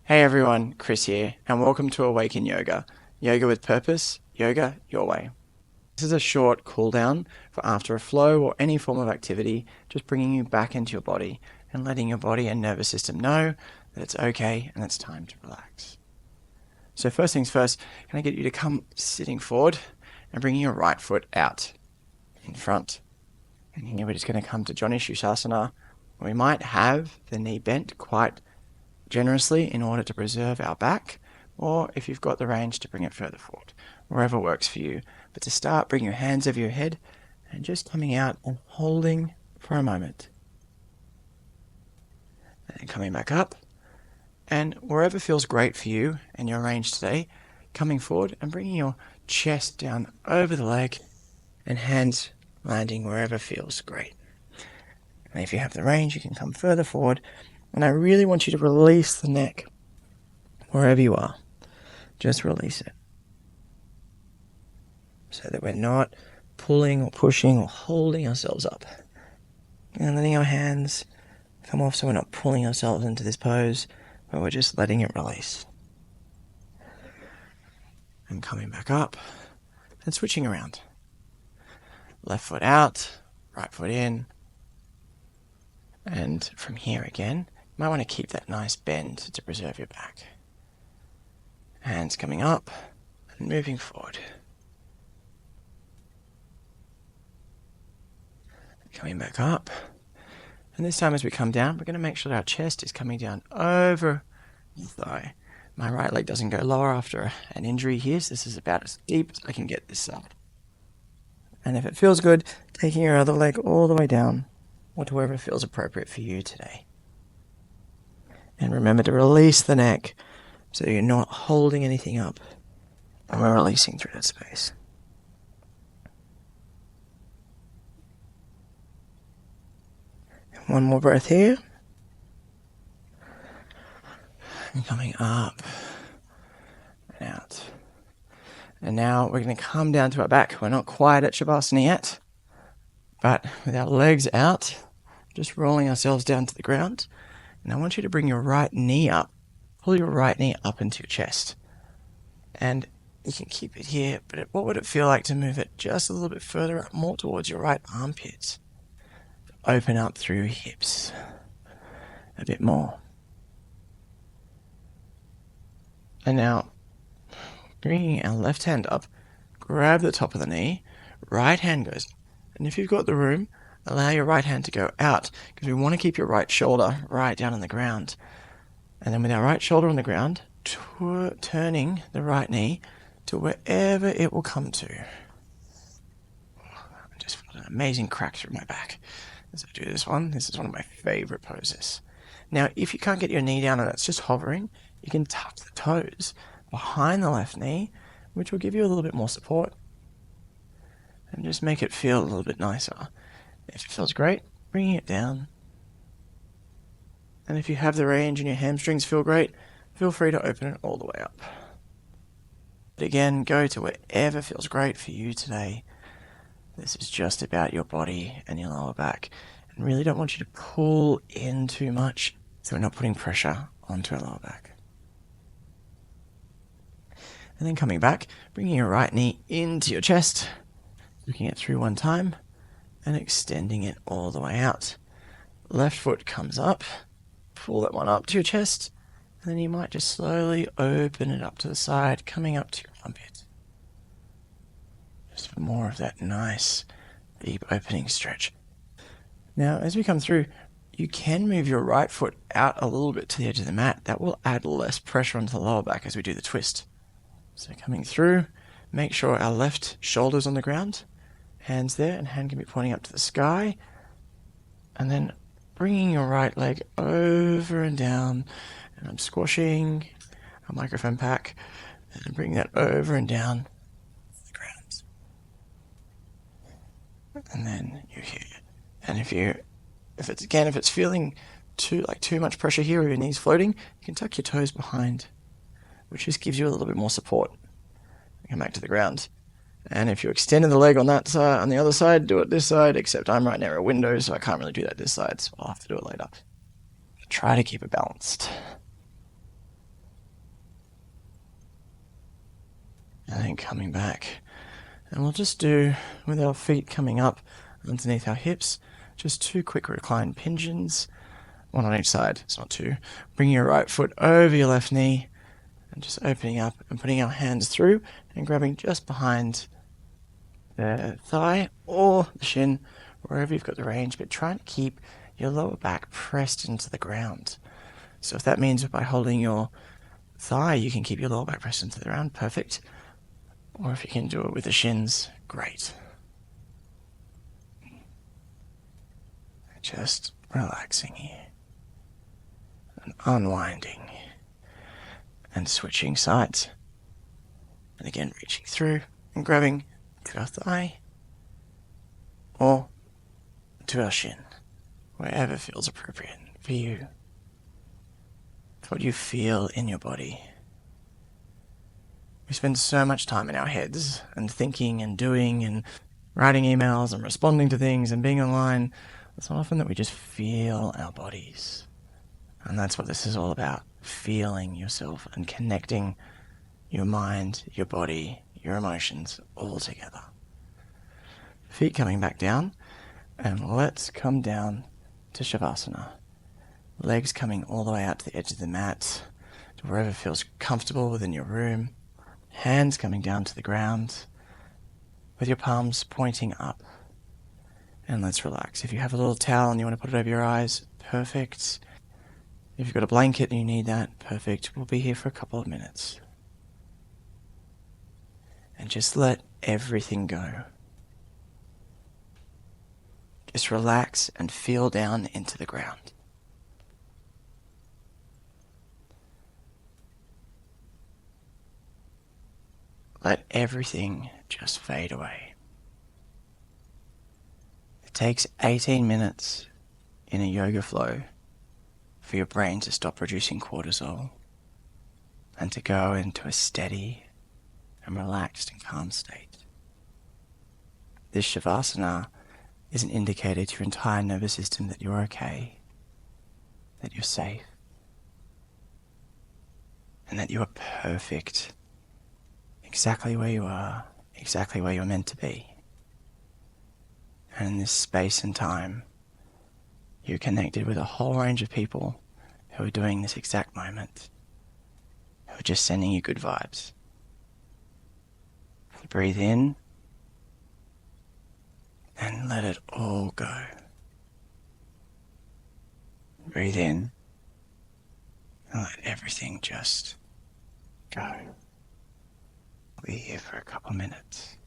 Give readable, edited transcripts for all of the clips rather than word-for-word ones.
Hey everyone, Chris here, and welcome to Awaken Yoga. Yoga with purpose, yoga your way. This is a short cool down for after a flow or any form of activity, just bringing you back into your body and letting your body and nervous system know that it's okay and it's time to relax. So first things first, can I get you to come sitting forward and bringing your right foot out in front. And here we're just going to come to Savasana. We might have the knee bent quite generously in order to preserve our back, or if you've got the range, to bring it further forward, wherever works for you. But to start, bring your hands over your head and just coming out and holding for a moment. And coming back up, and wherever feels great for you and your range today, coming forward and bringing your chest down over the leg and hands landing wherever feels great. And if you have the range, you can come further forward. And I really want you to release the neck wherever you are. Just release it. So that we're not pulling or pushing or holding ourselves up. And letting our hands come off so we're not pulling ourselves into this pose, but we're just letting it release. And coming back up and switching around. Left foot out, right foot in. And from here again, you might want to keep that nice bend to preserve your back. Hands coming up and moving forward. Coming back up. And this time as we come down, we're going to make sure that our chest is coming down over the thigh. My right leg doesn't go lower after an injury here, so this is about as deep as I can get this side. And if it feels good, taking your other leg all the way down, or to wherever feels appropriate for you today. And remember to release the neck so you're not holding anything up. And we're releasing through that space. And one more breath here. And coming up and out. And now we're going to come down to our back. We're not quite at Savasana yet, but with our legs out, just rolling ourselves down to the ground. And I want you to bring your right knee up. Pull your right knee up into your chest. And you can keep it here, but what would it feel like to move it just a little bit further up, more towards your right armpits? Open up through your hips a bit more. And now, bringing our left hand up, grab the top of the knee, right hand goes. And if you've got the room, allow your right hand to go out, because we want to keep your right shoulder right down on the ground. And then with our right shoulder on the ground, turning the right knee to wherever it will come to. I just felt an amazing crack through my back as I do this one. This is one of my favorite poses. Now, if you can't get your knee down and it's just hovering, you can tuck the toes behind the left knee, which will give you a little bit more support. And just make it feel a little bit nicer. If it feels great, bringing it down. And if you have the range and your hamstrings feel great, feel free to open it all the way up. But again, go to wherever feels great for you today. This is just about your body and your lower back. And really don't want you to pull in too much, so we're not putting pressure onto our lower back. And then coming back, bringing your right knee into your chest, looking it through one time, and extending it all the way out. Left foot comes up, pull that one up to your chest, and then you might just slowly open it up to the side, coming up to your armpit. Just for more of that nice, deep opening stretch. Now, as we come through, you can move your right foot out a little bit to the edge of the mat. That will add less pressure onto the lower back as we do the twist. So coming through, make sure our left shoulder's on the ground. Hands there, and hand can be pointing up to the sky. And then bringing your right leg over and down. And I'm squashing a microphone pack. And bring that over and down to the ground. And then you're here. And if it's feeling too much pressure here, or your knees floating, you can tuck your toes behind, which just gives you a little bit more support. Come back to the ground. And if you extended the leg on that side, on the other side, do it this side, except I'm right near a window, so I can't really do that this side, so I'll have to do it later. Try to keep it balanced. And then coming back. And we'll just do, with our feet coming up underneath our hips, just 2 quick reclined pigeons, one on each side. It's not 2. Bring your right foot over your left knee and just opening up and putting our hands through and grabbing just behind the thigh or the shin, wherever you've got the range, but trying to keep your lower back pressed into the ground. So if that means by holding your thigh, you can keep your lower back pressed into the ground, perfect. Or if you can do it with the shins, great. Just relaxing here and unwinding and switching sides. And again, reaching through and grabbing to our thigh or to our shin, wherever feels appropriate for you. What you feel in your body. We spend so much time in our heads and thinking and doing and writing emails and responding to things and being online. It's not often that we just feel our bodies. And that's what this is all about. Feeling yourself and connecting your mind, your body, your emotions all together. Feet coming back down. And let's come down to Savasana. Legs coming all the way out to the edge of the mat, to wherever feels comfortable within your room. Hands coming down to the ground, with your palms pointing up. And let's relax. If you have a little towel and you want to put it over your eyes, perfect. If you've got a blanket and you need that, perfect. We'll be here for a couple of minutes. And just let everything go. Just relax and feel down into the ground. Let everything just fade away. It takes 18 minutes in a yoga flow for your brain to stop producing cortisol and to go into a steady and relaxed and calm state. This Savasana is an indicator to your entire nervous system that you're okay, that you're safe, and that you are perfect. Exactly where you are, exactly where you're meant to be. And in this space and time, you're connected with a whole range of people who are doing this exact moment, who are just sending you good vibes. Breathe in and let it all go. Breathe in and let everything just go. We'll be here for a couple minutes.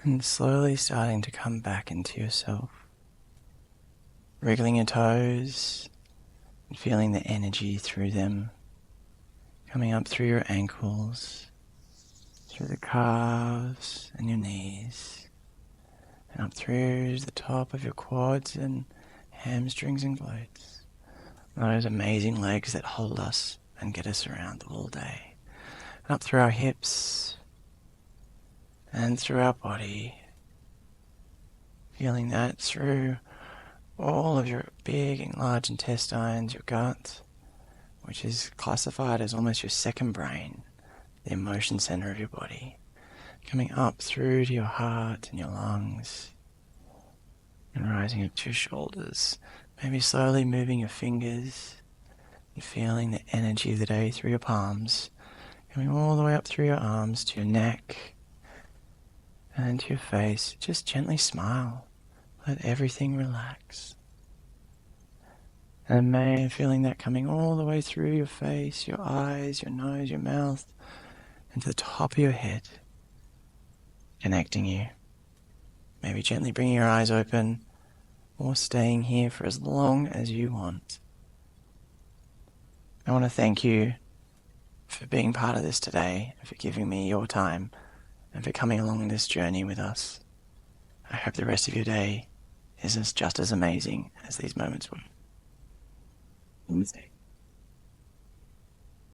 And slowly starting to come back into yourself. Wriggling your toes, and feeling the energy through them, coming up through your ankles, through the calves and your knees, and up through the top of your quads and hamstrings and glutes. Those amazing legs that hold us and get us around all day. And up through our hips and through our body, feeling that through all of your big and large intestines, your gut, which is classified as almost your second brain, the emotion center of your body, coming up through to your heart and your lungs, and rising up to your shoulders, maybe slowly moving your fingers and feeling the energy of the day through your palms, coming all the way up through your arms to your neck and to your face. Just gently smile. Let everything relax. And feeling that coming all the way through your face, your eyes, your nose, your mouth, and to the top of your head, connecting you. Maybe gently bringing your eyes open or staying here for as long as you want. I want to thank you for being part of this today, and for giving me your time, and for coming along this journey with us. I hope the rest of your day is just as amazing as these moments were.